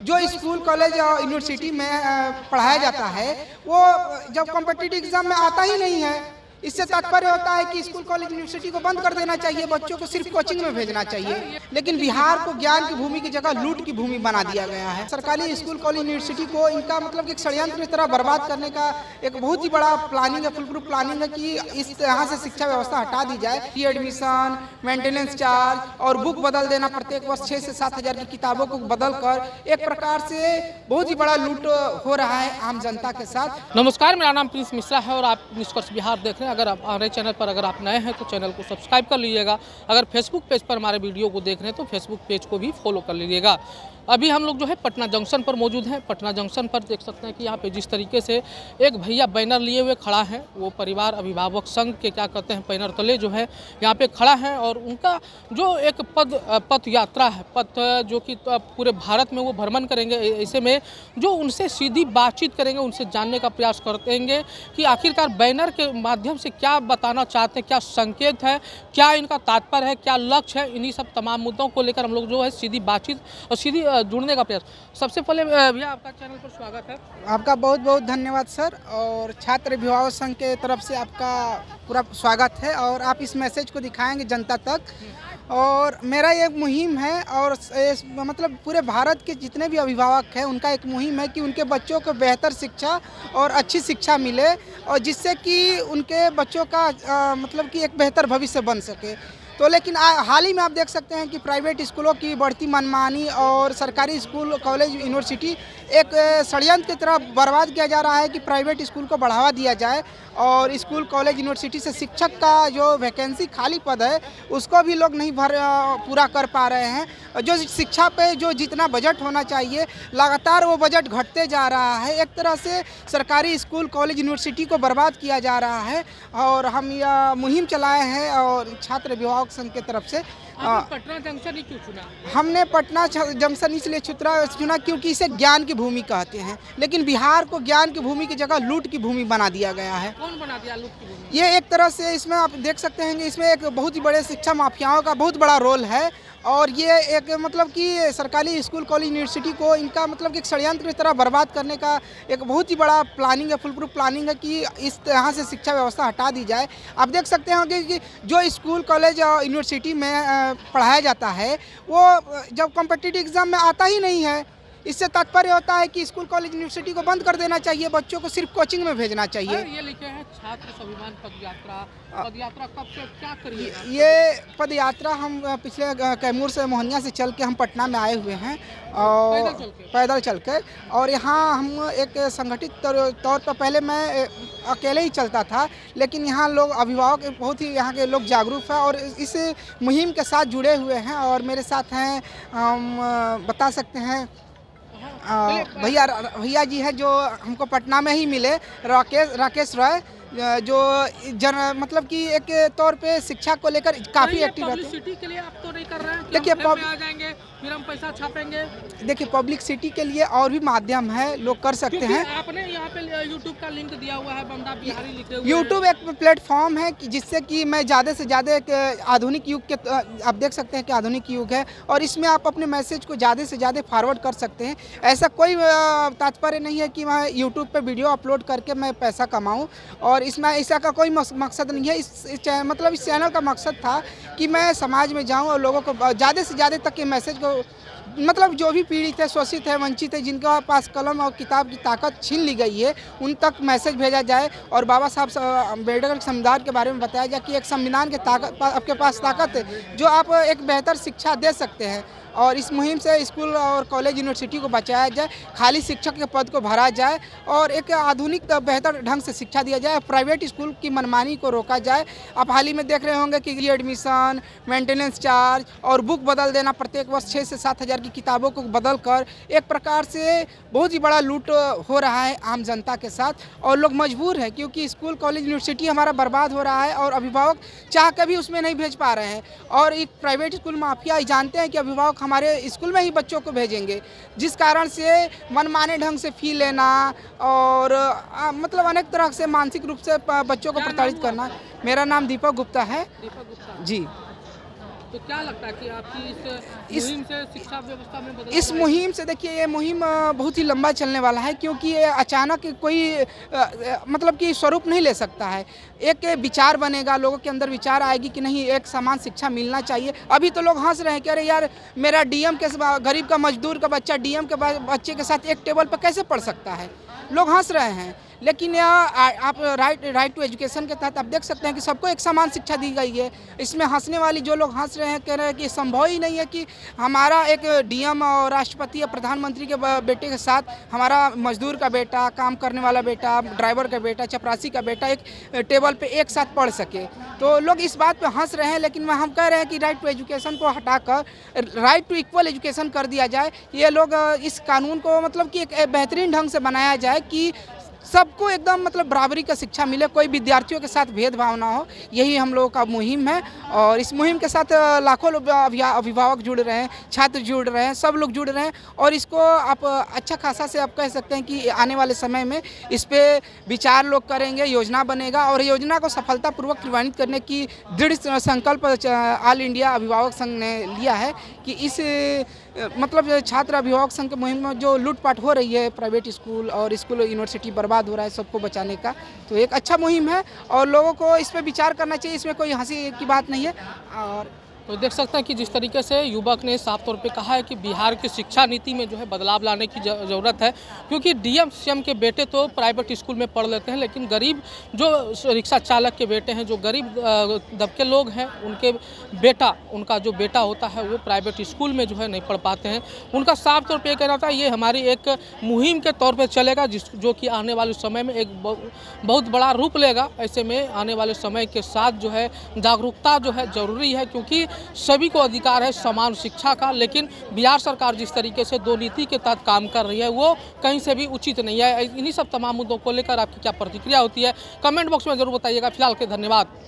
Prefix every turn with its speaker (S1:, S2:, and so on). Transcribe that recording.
S1: जो school college और university में पढ़ाया जाता है वो जब कॉम्पिटिटिव एग्जाम में आता ही नहीं है। इससे तात्पर्य होता है कि स्कूल कॉलेज यूनिवर्सिटी को बंद कर देना चाहिए, बच्चों को सिर्फ कोचिंग में भेजना चाहिए। लेकिन बिहार को ज्ञान की भूमि की जगह लूट की भूमि बना दिया गया है। सरकारी स्कूल कॉलेज यूनिवर्सिटी को इनका मतलब एक षड्यंत्र की तरह बर्बाद करने का एक बहुत ही बड़ा प्लानिंग है, फुल प्रूफ प्लानिंग है कि इस तरह से शिक्षा व्यवस्था हटा दी जाए। फी एडमिशन, मेंटेनेंस चार्ज और बुक बदल देना, प्रत्येक वर्ष 6 से 7 हज़ार की किताबों को बदल कर एक प्रकार से बहुत ही बड़ा लूट हो रहा है आम जनता के साथ।
S2: नमस्कार, मेरा नाम प्रिंस मिश्रा है और आप निष्कर्ष बिहार देख रहे हैं। अगर आप हमारे चैनल पर अगर आप नए हैं तो चैनल को सब्सक्राइब कर लीजिएगा। अगर फेसबुक पेज पर हमारे वीडियो को देख रहे हैं तो फेसबुक पेज को भी फॉलो कर लीजिएगा। अभी हम लोग जो है पटना जंक्शन पर मौजूद हैं। पटना जंक्शन पर देख सकते हैं कि यहाँ पे जिस तरीके से एक भैया बैनर लिए हुए खड़ा है, वो परिवार अभिभावक संघ के क्या कहते हैं बैनर तले जो है यहाँ पे खड़ा है और उनका जो एक पथ यात्रा है, पथ जो कि पूरे भारत में वो भ्रमण करेंगे। ऐसे में जो उनसे सीधी बातचीत करेंगे, उनसे जानने का प्रयास करेंगे कि आखिरकार बैनर के माध्यम से क्या बताना चाहते हैं, क्या संकेत है, क्या इनका तात्पर्य है, क्या लक्ष्य है। इन्हीं सब तमाम मुद्दों को लेकर हम लोग जो है सीधी बातचीत और सीधी जुड़ने का प्रयास। सबसे पहले भैया आपका चैनल पर स्वागत है।
S1: आपका बहुत बहुत धन्यवाद सर, और छात्र अभिभावक संघ के तरफ से आपका पूरा स्वागत है और आप इस मैसेज को दिखाएंगे जनता तक। और मेरा एक मुहिम है और मतलब पूरे भारत के जितने भी अभिभावक हैं उनका एक मुहिम है कि उनके बच्चों को बेहतर शिक्षा और अच्छी शिक्षा मिले और जिससे कि उनके बच्चों का मतलब कि एक बेहतर भविष्य बन सके। तो लेकिन हाल ही में आप देख सकते हैं कि प्राइवेट स्कूलों की बढ़ती मनमानी और सरकारी स्कूल कॉलेज यूनिवर्सिटी एक षड्यंत्र की तरह बर्बाद किया जा रहा है कि प्राइवेट स्कूल को बढ़ावा दिया जाए और स्कूल कॉलेज यूनिवर्सिटी से शिक्षक का जो वैकेंसी खाली पद है उसको भी लोग नहीं पूरा कर पा रहे हैं। जो शिक्षा पे जो जितना बजट होना चाहिए लगातार वो बजट घटते जा रहा है। एक तरह से सरकारी स्कूल कॉलेज यूनिवर्सिटी को बर्बाद किया जा रहा है और हम यह मुहिम चलाए हैं और छात्र अभिभावक संघ की तरफ से।
S2: पटना जंक्शन ही क्यों चुना?
S1: हमने पटना जंक्शन इसलिए चुना क्योंकि इसे ज्ञान की भूमि कहते हैं, लेकिन बिहार को ज्ञान की भूमि की जगह लूट की भूमि बना दिया गया है।
S2: कौन बना दिया लूट की भूमि?
S1: ये एक तरह से इसमें आप देख सकते हैं कि इसमें एक बहुत ही बड़े शिक्षा माफियाओं का बहुत बड़ा रोल है और ये एक मतलब कि सरकारी स्कूल कॉलेज यूनिवर्सिटी को इनका मतलब कि एक षड्यंत्र की तरह बर्बाद करने का एक बहुत ही बड़ा प्लानिंग है, फुल प्रूफ प्लानिंग है कि इस तरह से शिक्षा व्यवस्था हटा दी जाए। आप देख सकते हैं कि जो स्कूल कॉलेज और यूनिवर्सिटी में पढ़ाया जाता है वो जब कॉम्पिटिटिव एग्जाम में आता ही नहीं है। इससे तात्पर्य होता है कि स्कूल कॉलेज यूनिवर्सिटी को बंद कर देना चाहिए, बच्चों को सिर्फ कोचिंग में भेजना चाहिए।
S2: ये लिखे हैं छात्र स्वाभिमान पदयात्रा कब से क्या करिए?
S1: ये पदयात्रा हम पिछले कैमूर से मोहनिया से चल के हम पटना में आए हुए हैं और पैदल चल के। और यहाँ हम एक संगठित तौर पर पहले मैं अकेले ही चलता था, लेकिन यहाँ लोग अभिभावक बहुत ही यहाँ के लोग जागरूक हैं और इस मुहिम के साथ जुड़े हुए हैं। और मेरे साथ हैं हम बता सकते हैं भैया जी है जो हमको पटना में ही मिले, राकेश रॉय, जो मतलब कि एक तौर पे शिक्षा को लेकर काफ़ी एक्टिव रहते हैं।
S2: पब्लिसिटी के लिए आप तो नहीं कर रहे हैं?
S1: देखिए
S2: आ जाएंगे फिर हम पैसा छापेंगे।
S1: देखिए पब्लिसिटी के लिए और भी माध्यम है, लोग कर सकते हैं।
S2: आपने यहाँ पे यूट्यूब का लिंक दिया हुआ है, बंदा बिहारी लिखे हुए।
S1: यूट्यूब एक प्लेटफॉर्म है कि जिससे कि मैं ज़्यादा से ज़्यादा एक आधुनिक युग के आप देख सकते हैं कि आधुनिक युग है और इसमें आप अपने मैसेज को ज़्यादा से ज़्यादा फॉरवर्ड कर सकते हैं। ऐसा कोई तात्पर्य नहीं है कि मैं यूट्यूब पे वीडियो अपलोड करके मैं पैसा कमाऊँ और इसमें ऐसा का कोई मकसद नहीं है। इस चैनल का मकसद था कि मैं समाज में जाऊं और लोगों को ज़्यादा से ज़्यादा तक के मैसेज को मतलब जो भी पीड़ित है, शोषित है, वंचित है, जिनका पास कलम और किताब की ताकत छीन ली गई है, उन तक मैसेज भेजा जाए और बाबा साहब अम्बेडकर संविधान के बारे में बताया जाए कि एक संविधान के ताकत आपके पास ताकत है जो आप एक बेहतर शिक्षा दे सकते हैं। और इस मुहिम से स्कूल और कॉलेज यूनिवर्सिटी को बचाया जाए, खाली शिक्षक के पद को भरा जाए और एक आधुनिक बेहतर ढंग से शिक्षा दिया जाए, प्राइवेट स्कूल की मनमानी को रोका जाए। आप हाल ही में देख रहे होंगे कि एडमिशन, मेंटेनेंस चार्ज और बुक बदल देना, प्रत्येक वर्ष 6 से 7 हज़ार की किताबों को बदल कर एक प्रकार से बहुत ही बड़ा लूट हो रहा है आम जनता के साथ। और लोग मजबूर हैं क्योंकि स्कूल कॉलेज यूनिवर्सिटी हमारा बर्बाद हो रहा है और अभिभावक चाह कर भी उसमें नहीं भेज पा रहे हैं। और एक प्राइवेट स्कूल माफिया जानते हैं कि अभिभावक हमारे स्कूल में ही बच्चों को भेजेंगे, जिस कारण से मनमाने ढंग से फी लेना और मतलब अनेक तरह से मानसिक रूप से बच्चों को प्रताड़ित करना। मेरा नाम दीपक गुप्ता है।
S2: दीपक गुप्ता
S1: जी।
S2: तो क्या लगता है कि आपकी इस मुहिम से शिक्षा व्यवस्था में बदलाव
S1: इस मुहिम से देखिए ये मुहिम बहुत ही लंबा चलने वाला है, क्योंकि ये अचानक कोई मतलब कि स्वरूप नहीं ले सकता है। एक विचार बनेगा, लोगों के अंदर विचार आएगी कि नहीं एक समान शिक्षा मिलना चाहिए। अभी तो लोग हंस रहे हैं कि अरे यार मेरा डीएम के गरीब का मजदूर का बच्चा डीएम के बच्चे के साथ एक टेबल पर कैसे पढ़ सकता है, लोग हंस रहे हैं। लेकिन यह आप राइट टू एजुकेशन के तहत आप देख सकते हैं कि सबको एक समान शिक्षा दी गई है। इसमें हंसने वाली जो लोग हंस रहे हैं, कह रहे हैं कि संभव ही नहीं है कि हमारा एक डीएम और राष्ट्रपति या प्रधानमंत्री के बेटे के साथ हमारा मजदूर का बेटा, काम करने वाला बेटा, ड्राइवर का बेटा, चपरासी का बेटा एक टेबल पे एक साथ पढ़ सके। तो लोग इस बात पे हंस रहे हैं, लेकिन हम कह रहे हैं कि राइट टू एजुकेशन को हटाकर राइट टू इक्वल एजुकेशन कर दिया जाए। ये लोग इस कानून को मतलब कि एक बेहतरीन ढंग से बनाया जाए कि सबको एकदम मतलब बराबरी का शिक्षा मिले, कोई विद्यार्थियों के साथ भेदभाव ना हो। यही हम लोगों का मुहिम है, और इस मुहिम के साथ लाखों अभिभावक जुड़ रहे हैं, छात्र जुड़ रहे हैं, सब लोग जुड़ रहे हैं। और इसको आप अच्छा खासा से आप कह सकते हैं कि आने वाले समय में इस पे विचार लोग करेंगे, योजना बनेगा, और योजना को सफलतापूर्वक क्रियान्वित करने की दृढ़ संकल्प ऑल इंडिया अभिभावक संघ ने लिया है कि इस मतलब छात्र अभिभावक संघ के मुहिम में जो लूटपाट हो रही है प्राइवेट स्कूल और स्कूल यूनिवर्सिटी बर्बाद हो रहा है सबको बचाने का, तो एक अच्छा मुहिम है और लोगों को इस पे विचार करना चाहिए। इसमें कोई हंसी की बात नहीं है। और
S2: तो देख सकते हैं कि जिस तरीके से युवक ने साफ तौर पे कहा है कि बिहार की शिक्षा नीति में जो है बदलाव लाने की ज़रूरत है, क्योंकि डीएम सीएम के बेटे तो प्राइवेट स्कूल में पढ़ लेते हैं, लेकिन गरीब जो रिक्शा चालक के बेटे हैं, जो गरीब दबके लोग हैं, उनका जो बेटा होता है वो प्राइवेट स्कूल में जो है नहीं पढ़ पाते हैं। उनका साफ तौर पर कहना था ये हमारी एक मुहिम के तौर पर चलेगा, जो कि आने वाले समय में एक बहुत बड़ा रूप लेगा। ऐसे में आने वाले समय के साथ जो है जागरूकता जो है ज़रूरी है, क्योंकि सभी को अधिकार है समान शिक्षा का। लेकिन बिहार सरकार जिस तरीके से दो नीति के तहत काम कर रही है वो कहीं से भी उचित नहीं है। इन्हीं सब तमाम मुद्दों को लेकर आपकी क्या प्रतिक्रिया होती है, कमेंट बॉक्स में जरूर बताइएगा। फिलहाल के धन्यवाद।